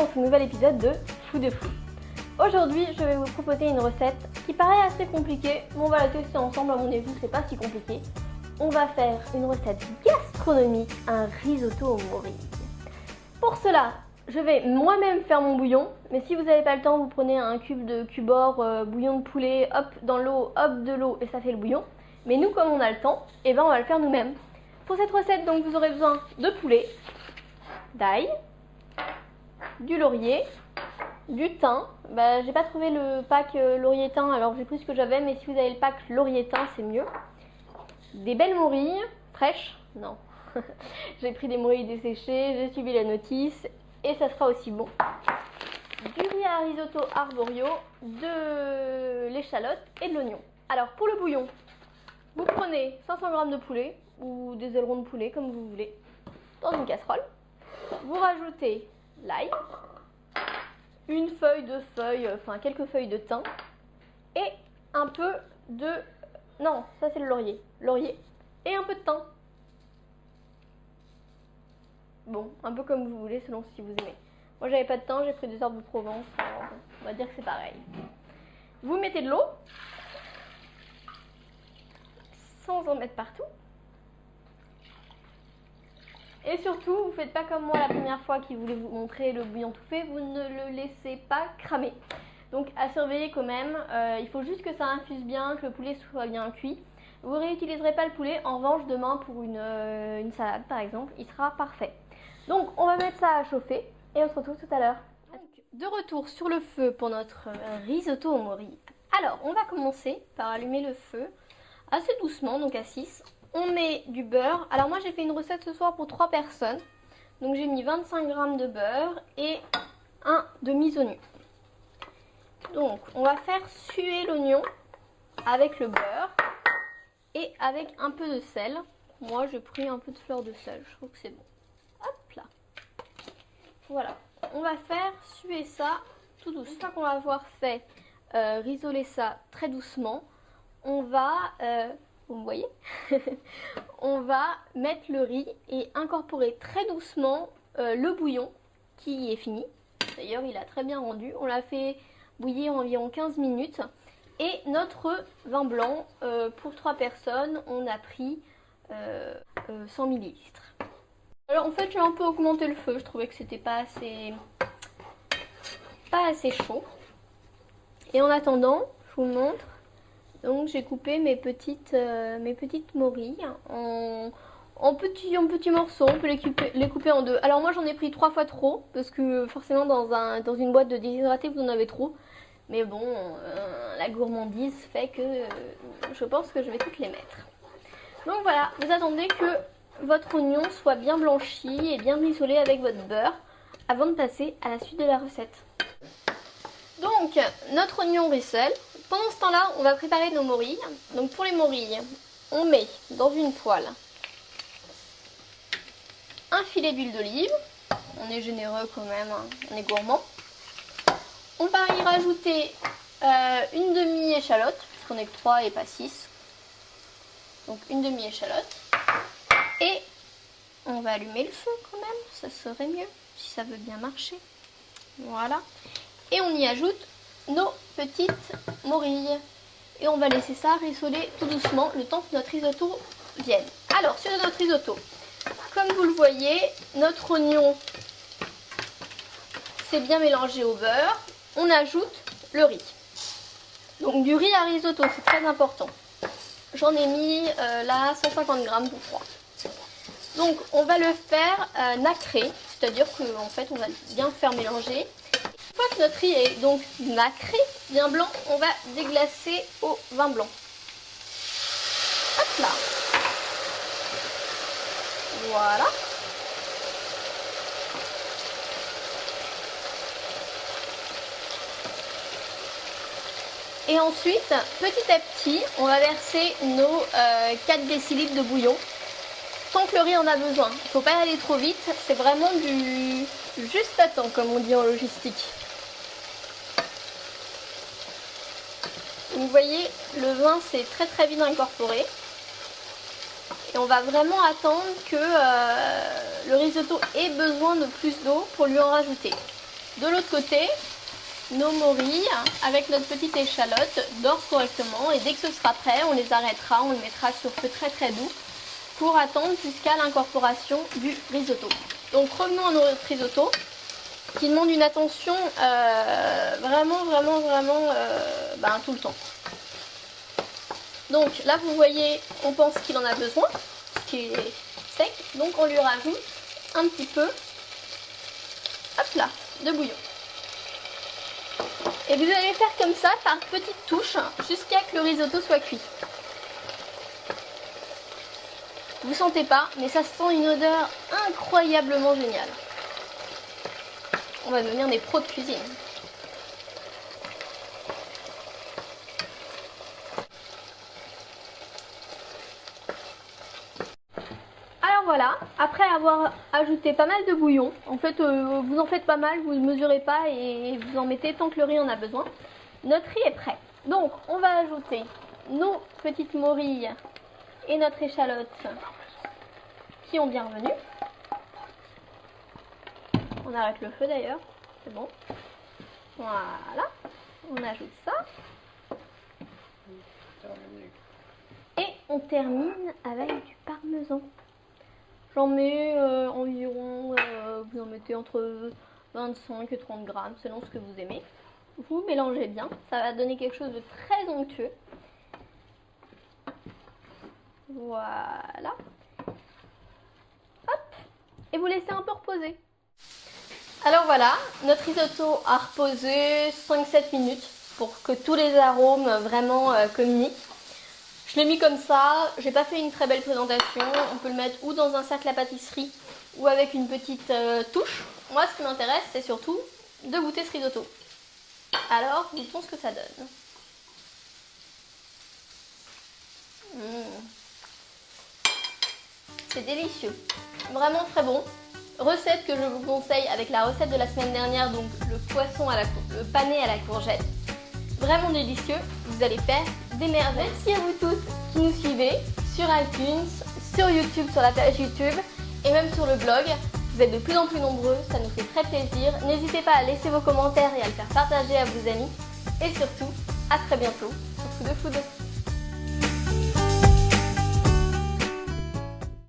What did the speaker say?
dans ce nouvel épisode de Fou de Fou. Aujourd'hui, je vais vous proposer une recette qui paraît assez compliquée, mais on va la tester ensemble. À mon avis, c'est pas si compliqué. On va faire une recette gastronomique, un risotto au morilles. Pour cela, je vais moi-même faire mon bouillon, mais si vous n'avez pas le temps, vous prenez un cube de cubord, bouillon de poulet, hop dans l'eau, hop de l'eau et ça fait le bouillon. Mais nous, comme on a le temps, on va le faire nous-mêmes. Pour cette recette, donc, vous aurez besoin de poulet, d'ail, du laurier, du thym. J'ai pas trouvé le pack laurier thym, alors j'ai pris ce que j'avais, mais si vous avez le pack laurier thym, c'est mieux. Des belles morilles fraîches, non. J'ai pris des morilles desséchées, j'ai suivi la notice et ça sera aussi bon. Du riz à risotto arborio, de l'échalote et de l'oignon. Alors pour le bouillon, vous prenez 500 g de poulet ou des ailerons de poulet comme vous voulez dans une casserole. Vous rajoutez l'ail, une feuille de quelques feuilles de thym et un peu de... Non, ça c'est le laurier. Laurier et un peu de thym. Bon, un peu comme vous voulez selon si vous aimez. Moi j'avais pas de thym, j'ai pris des herbes de Provence. Alors, on va dire que c'est pareil. Vous mettez de l'eau sans en mettre partout. Et surtout, vous ne faites pas comme moi la première fois qui voulait vous montrer le bouillon tout fait, vous ne le laissez pas cramer. Donc à surveiller quand même, il faut juste que ça infuse bien, que le poulet soit bien cuit. Vous ne réutiliserez pas le poulet, en revanche demain pour une salade par exemple, il sera parfait. Donc on va mettre ça à chauffer et on se retrouve tout à l'heure. Donc de retour sur le feu pour notre risotto au morilles. Alors on va commencer par allumer le feu assez doucement, donc à 6. On met du beurre. Alors moi j'ai fait une recette ce soir pour 3 personnes. Donc j'ai mis 25 g de beurre et un demi-oignon. Donc on va faire suer l'oignon avec le beurre et avec un peu de sel. Moi j'ai pris un peu de fleur de sel, je trouve que c'est bon. Hop là. Voilà. On va faire suer ça tout doucement. Une fois qu'on va avoir fait risoler ça très doucement, on va... vous me voyez? On va mettre le riz et incorporer très doucement le bouillon qui est fini. D'ailleurs, il a très bien rendu. On l'a fait bouillir environ 15 minutes. Et notre vin blanc, pour 3 personnes, on a pris 100 ml. Alors en fait, j'ai un peu augmenté le feu. Je trouvais que c'était pas assez chaud. Et en attendant, je vous montre. Donc j'ai coupé mes petites morilles en petits morceaux. On peut les couper en deux. Alors moi j'en ai pris 3 fois trop parce que forcément dans une boîte de déshydraté vous en avez trop. Mais bon, la gourmandise fait que je pense que je vais toutes les mettre. Donc voilà, vous attendez que votre oignon soit bien blanchi et bien rissolé avec votre beurre avant de passer à la suite de la recette. Donc notre oignon rissole. Pendant ce temps-là, on va préparer nos morilles. Donc pour les morilles, on met dans une poêle un filet d'huile d'olive. On est généreux quand même, hein. On est gourmand. On va y rajouter une demi-échalote, puisqu'on est que 3 et pas 6. Donc une demi-échalote. Et on va allumer le feu quand même, ça serait mieux si ça veut bien marcher. Voilà. Et on y ajoute nos petites morilles et on va laisser ça rissoler tout doucement le temps que notre risotto vienne. Alors sur notre risotto, comme vous le voyez, notre oignon s'est bien mélangé au beurre. On ajoute le riz. Donc du riz à risotto, c'est très important. J'en ai mis là 150 g pour 3. Donc on va le faire nacré, c'est-à-dire qu'en fait on va bien faire mélanger. Une fois que notre riz est donc nacré, bien blanc, on va déglacer au vin blanc. Hop là. Voilà. Et ensuite, petit à petit, on va verser nos 4 décilitres de bouillon. Tant que le riz en a besoin. Il ne faut pas y aller trop vite, c'est vraiment du juste à temps, comme on dit en logistique. Vous voyez, le vin s'est très très bien incorporé. Et on va vraiment attendre que le risotto ait besoin de plus d'eau pour lui en rajouter. De l'autre côté, nos morilles avec notre petite échalote dorent correctement et dès que ce sera prêt, on les arrêtera, on les mettra sur feu très très doux pour attendre jusqu'à l'incorporation du risotto. Donc revenons à notre risotto qui demande une attention vraiment tout le temps. Donc là vous voyez, on pense qu'il en a besoin, ce qui est sec, donc on lui rajoute un petit peu, hop là, de bouillon. Et vous allez faire comme ça par petites touches jusqu'à ce que le risotto soit cuit. Vous sentez pas, mais ça sent une odeur incroyablement géniale. On va devenir des pros de cuisine. Alors voilà, après avoir ajouté pas mal de bouillon, en fait vous en faites pas mal, vous ne mesurez pas et vous en mettez tant que le riz en a besoin. Notre riz est prêt. Donc on va ajouter nos petites morilles et notre échalote qui ont bien revenu. On arrête le feu d'ailleurs, c'est bon. Voilà, on ajoute ça. Et on termine avec du parmesan. J'en mets environ, vous en mettez entre 25 et 30 grammes selon ce que vous aimez. Vous mélangez bien, ça va donner quelque chose de très onctueux. Voilà. Hop. Et vous laissez un peu reposer. Alors voilà, notre risotto a reposé 5-7 minutes pour que tous les arômes vraiment communiquent. Je l'ai mis comme ça, j'ai pas fait une très belle présentation, on peut le mettre ou dans un sac à pâtisserie ou avec une petite touche. Moi ce qui m'intéresse c'est surtout de goûter ce risotto. Alors goûtons ce que ça donne. C'est délicieux, vraiment très bon. Recette que je vous conseille avec la recette de la semaine dernière, donc le poisson le pané à la courgette. Vraiment délicieux, vous allez faire des merveilles. Merci à vous tous qui nous suivez sur iTunes, sur YouTube, sur la page YouTube et même sur le blog. Vous êtes de plus en plus nombreux, ça nous fait très plaisir. N'hésitez pas à laisser vos commentaires et à le faire partager à vos amis. Et surtout, à très bientôt sur Food de Food.